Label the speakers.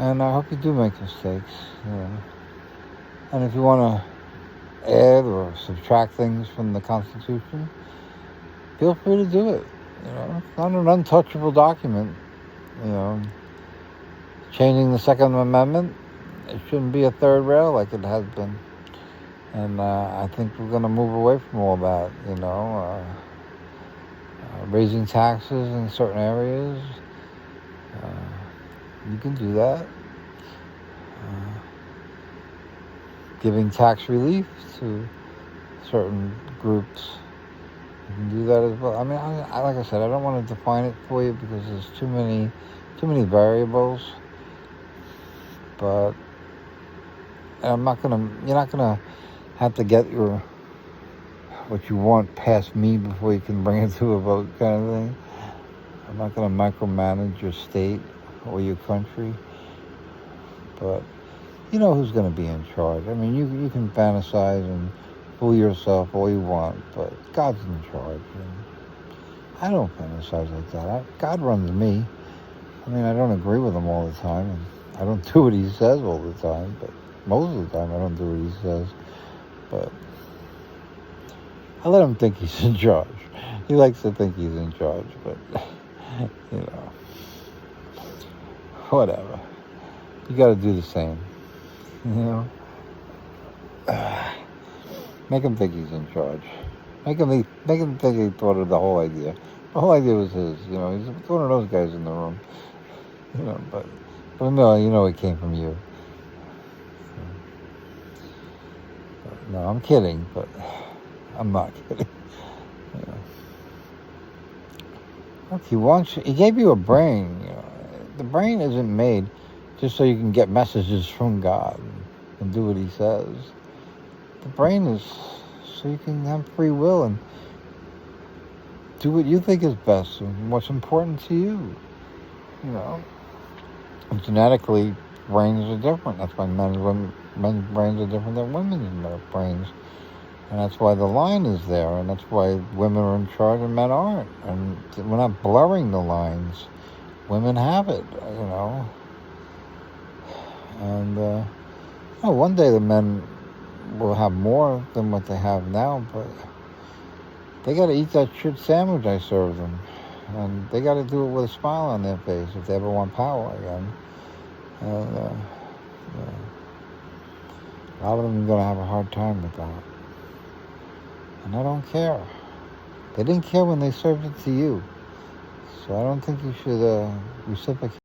Speaker 1: And I hope you do make mistakes. You know. And if you want to add or subtract things from the Constitution, feel free to do it. You know, it's not an untouchable document. You know, changing the Second Amendment, it shouldn't be a third rail like it has been. And I think we're going to move away from all that. You know, raising taxes in certain areas. You can do that. Giving tax relief to certain groups. You can do that as well. I mean, I like I said, I don't want to define it for you because there's too many variables. But you're not gonna have to get what you want past me before you can bring it to a vote, kind of thing. I'm not gonna micromanage your state or your country. But you know who's gonna be in charge. I mean, you can fantasize and fool yourself all you want, but God's in charge. And I don't fantasize like that. God runs me. I mean, I don't agree with him all the time, and I don't do what he says all the time, but most of the time I don't do what he says. But I let him think he's in charge. He likes to think he's in charge, but, you know, whatever. You got to do the same, you know. Make him think he's in charge. Make him think he thought of the whole idea. The whole idea was his. You know, he's one of those guys in the room. You know, but no, you know, it came from you. No, I'm kidding, but I'm not kidding. You know. Look, he gave you a brain. You know. The brain isn't made just so you can get messages from God and do what he says. The brain is so you can have free will and do what you think is best and what's important to you. You know, and genetically, brains are different. That's why men's brains are different than women's brains. And that's why the line is there. And that's why women are in charge and men aren't. And we're not blurring the lines. Women have it, you know. And, one day the men will have more than what they have now, but they got to eat that shit sandwich I serve them. And they got to do it with a smile on their face if they ever want power again. And a lot of them are going to have a hard time with that. And I don't care. They didn't care when they served it to you. So I don't think you should reciprocate.